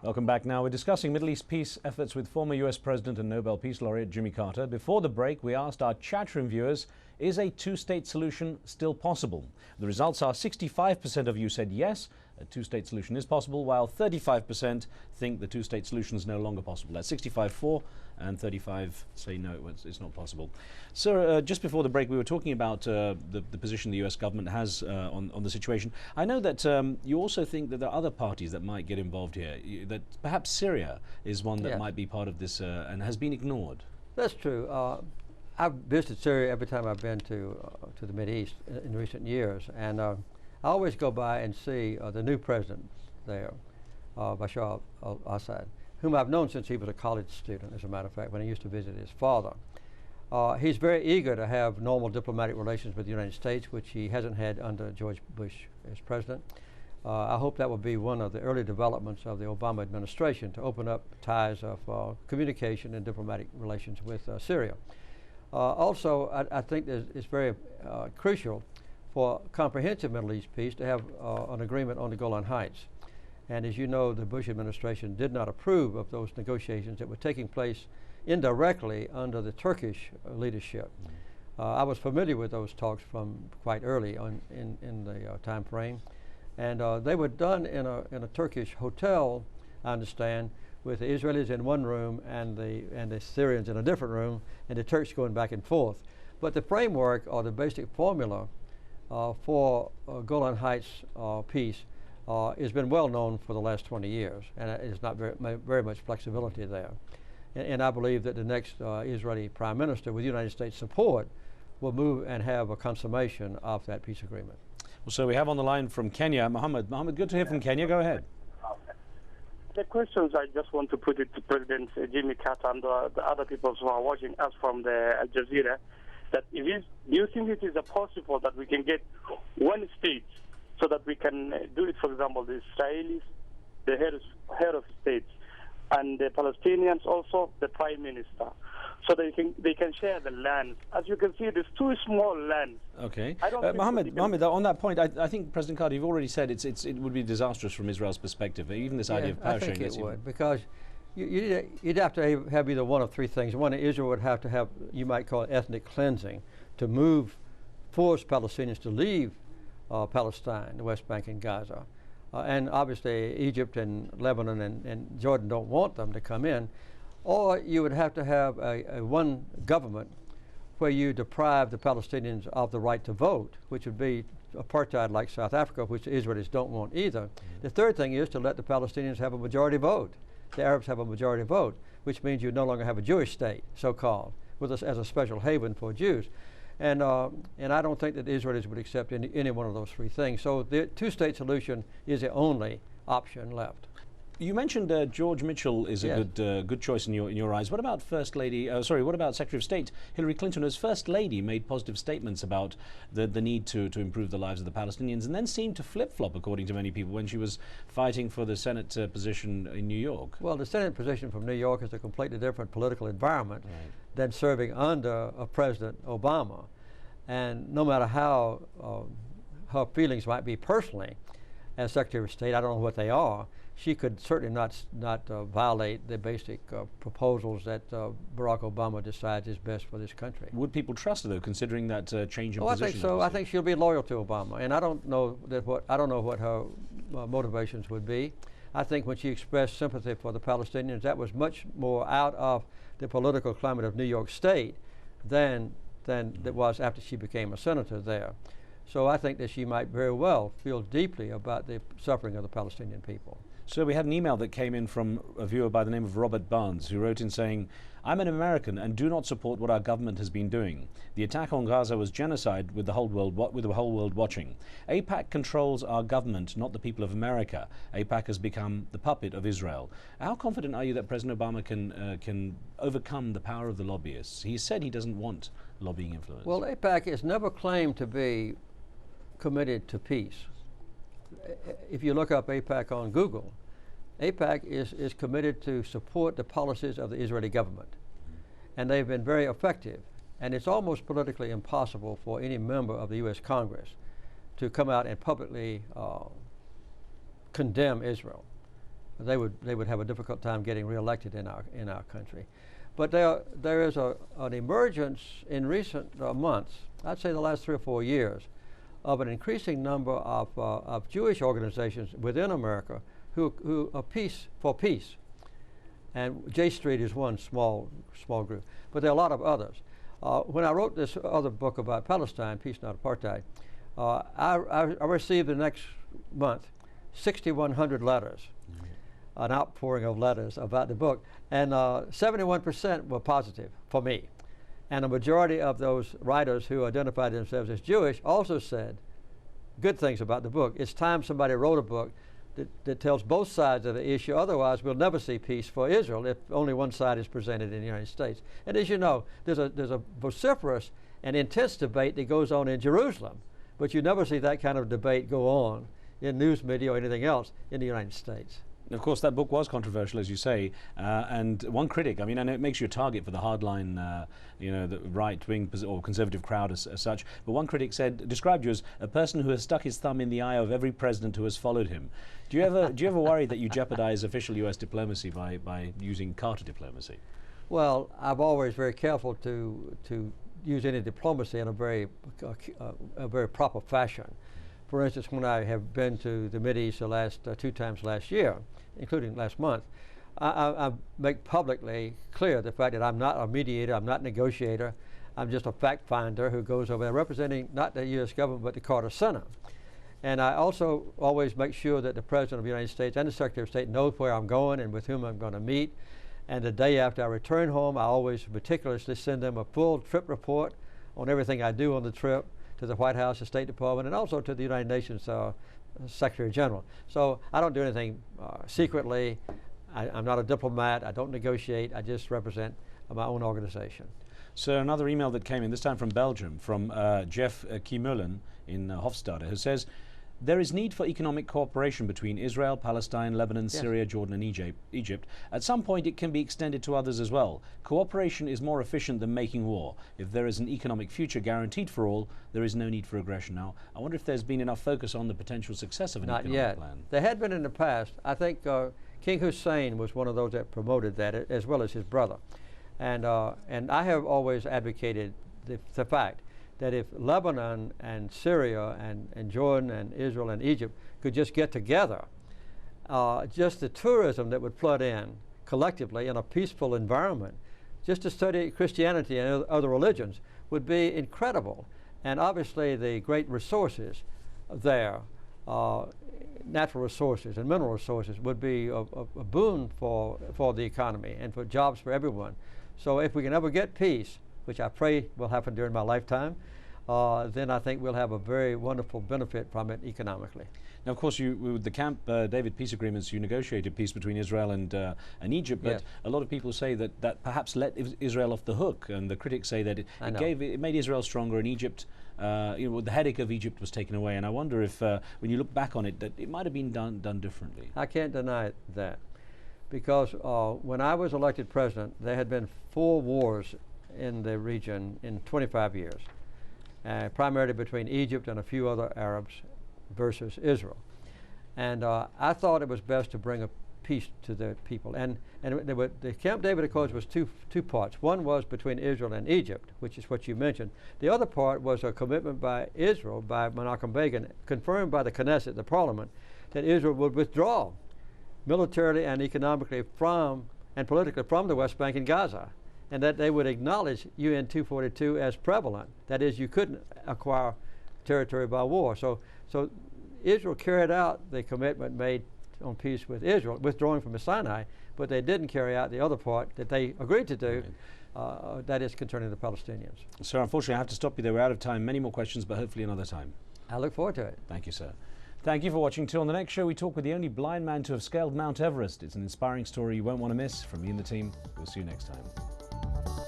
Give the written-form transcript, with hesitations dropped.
Welcome back. Now we're discussing Middle East peace efforts with former US President and Nobel Peace Laureate Jimmy Carter. Before the break, we asked our chat room viewers, is a two-state solution still possible? The results are 65% of you said yes, a two-state solution is possible, while 35% think the two-state solution is no longer possible. That's 65 for and 35 say no, it's not possible. Sir, just before the break, we were talking about the position the US government has on the situation. I know that you also think that there are other parties that might get involved here, that perhaps Syria is one that might be part of this and has been ignored. That's true. I've visited Syria every time I've been to the Mideast in recent years, and I always go by and see the new president there, Bashar al-Assad, whom I've known since he was a college student, as a matter of fact, when he used to visit his father. He's very eager to have normal diplomatic relations with the United States, which he hasn't had under George Bush as president. I hope that will be one of the early developments of the Obama administration to open up ties of communication and diplomatic relations with Syria. Also, I think it's very crucial for comprehensive Middle East peace to have an agreement on the Golan Heights. And as you know, the Bush administration did not approve of those negotiations that were taking place indirectly under the Turkish leadership. I was familiar with those talks from quite early on in the time frame. And they were done in a Turkish hotel, I understand, with the Israelis in one room and the Syrians in a different room, and the Turks going back and forth. But the framework or the basic formula for Golan Heights peace has been well known for the last 20 years, and there's not very much flexibility there. And I believe that the next Israeli Prime Minister, with United States support, will move and have a consummation of that peace agreement. Well, so we have on the line from Kenya, Mohammed. Mohammed, good to hear from Kenya. Go ahead. The questions I just want to put it to President Jimmy Carter and the other people who are watching us from the Jazeera, that do you think it is possible that we can get one state so that we can do it, for example, the Israelis, the head of states, and the Palestinians also, the prime minister, so they can share the land. As you can see, there's two small lands. Okay. Mohammed, on that point, I think President Carter, you've already said it would be disastrous from Israel's perspective. Even this idea of power sharing. I think it would, because you'd have to have either one of three things. One, Israel would have to have, you might call it ethnic cleansing, to force Palestinians to leave Palestine, the West Bank and Gaza. And obviously Egypt and Lebanon and Jordan don't want them to come in. Or you would have to have a one government where you deprive the Palestinians of the right to vote, which would be apartheid like South Africa, which the Israelis don't want either. The third thing is to let the Palestinians have a majority vote. The Arabs have a majority vote, which means you no longer have a Jewish state, so-called, as a special haven for Jews. And I don't think that the Israelis would accept any one of those three things. So the two-state solution is the only option left. You mentioned George Mitchell is a good choice in your eyes. What about what about Secretary of State Hillary Clinton, who as First Lady made positive statements about the need to improve the lives of the Palestinians, and then seemed to flip-flop, according to many people, when she was fighting for the Senate position in New York? Well, the Senate position from New York is a completely different political environment than serving under President Obama. And no matter how her feelings might be personally as Secretary of State, I don't know what they are, she could certainly not violate the basic proposals that Barack Obama decides is best for this country. Would people trust her, though, considering that change in position? I think so. I think she'll be loyal to Obama, and I don't know what her motivations would be. I think when she expressed sympathy for the Palestinians, that was much more out of the political climate of New York State than it was after she became a senator there. So I think that she might very well feel deeply about the suffering of the Palestinian people. So we had an email that came in from a viewer by the name of Robert Barnes, who wrote in saying, "I'm an American and do not support what our government has been doing. The attack on Gaza was genocide with the whole world watching. AIPAC controls our government, not the people of America. AIPAC has become the puppet of Israel." How confident are you that President Obama can overcome the power of the lobbyists? He said he doesn't want lobbying influence. Well, AIPAC has never claimed to be committed to peace. If you look up AIPAC on Google, AIPAC is committed to support the policies of the Israeli government. And they've been very effective. And it's almost politically impossible for any member of the U.S. Congress to come out and publicly condemn Israel. they would have a difficult time getting reelected in our country. But there is an emergence in recent months, I'd say the last 3 or 4 years, of an increasing number of Jewish organizations within America who are for peace. And J Street is one small group, but there are a lot of others. When I wrote this other book about Palestine, Peace Not Apartheid, I received the next month 6,100 letters, an outpouring of letters about the book, and 71% were positive for me. And a majority of those writers who identified themselves as Jewish also said good things about the book. It's time somebody wrote a book that tells both sides of the issue. Otherwise, we'll never see peace for Israel if only one side is presented in the United States. And as you know, there's a vociferous and intense debate that goes on in Jerusalem, but you never see that kind of debate go on in news media or anything else in the United States. Of course, that book was controversial, as you say, and one critic, I mean, and it makes you a target for the hardline, the right-wing or conservative crowd as such, but one critic described you as a person who has stuck his thumb in the eye of every president who has followed him. Do you ever worry that you jeopardize official U.S. diplomacy by using Carter diplomacy? Well, I'm always very careful to use any diplomacy in a very proper fashion. For instance, when I have been to the Mideast the last 2 times last year, including last month, I make publicly clear the fact that I'm not a mediator, I'm not a negotiator, I'm just a fact finder who goes over there representing not the U.S. government but the Carter Center. And I also always make sure that the President of the United States and the Secretary of State knows where I'm going and with whom I'm going to meet. And the day after I return home, I always meticulously send them a full trip report on everything I do on the trip to the White House, the State Department, and also to the United Nations Secretary General. So I don't do anything secretly. I'm not a diplomat. I don't negotiate. I just represent my own organization. So another email that came in, this time from Belgium, from Jeff Kiemullen in Hofstade, who says, there is need for economic cooperation between Israel, Palestine, Lebanon, yes, Syria, Jordan and Egypt. At some point it can be extended to others as well. Cooperation is more efficient than making war. If there is an economic future guaranteed for all, there is no need for aggression. Now, I wonder if there's been enough focus on the potential success of an economic plan. There had been in the past. I think King Hussein was one of those that promoted that, as well as his brother. And I have always advocated the fact that if Lebanon and Syria and Jordan and Israel and Egypt could just get together, just the tourism that would flood in collectively in a peaceful environment, just to study Christianity and other religions would be incredible. And obviously the great resources there, natural resources and mineral resources, would be a boon for the economy and for jobs for everyone. So if we can ever get peace, which I pray will happen during my lifetime, then I think we'll have a very wonderful benefit from it economically. Now, of course, with the Camp David peace agreements, you negotiated peace between Israel and Egypt, but yes, a lot of people say that perhaps let Israel off the hook, and the critics say that it made Israel stronger, and Egypt, the headache of Egypt was taken away. And I wonder if, when you look back on it, that it might have been done differently. I can't deny that, because when I was elected president, there had been 4 wars in the region in 25 years. Primarily between Egypt and a few other Arabs versus Israel. And I thought it was best to bring a peace to the people. And the Camp David Accords was two parts. One was between Israel and Egypt, which is what you mentioned. The other part was a commitment by Israel, by Menachem Begin, confirmed by the Knesset, the parliament, that Israel would withdraw militarily and economically and politically from the West Bank and Gaza, and that they would acknowledge UN 242 as prevalent. That is, you couldn't acquire territory by war. So Israel carried out the commitment made on peace with Israel, withdrawing from the Sinai, but they didn't carry out the other part that they agreed to do, that is concerning the Palestinians. Sir, unfortunately I have to stop you there. We're out of time. Many more questions, but hopefully another time. I look forward to it. Thank you, sir. Thank you for watching. Till on the next show, we talk with the only blind man to have scaled Mount Everest. It's an inspiring story you won't want to miss. From me and the team, we'll see you next time.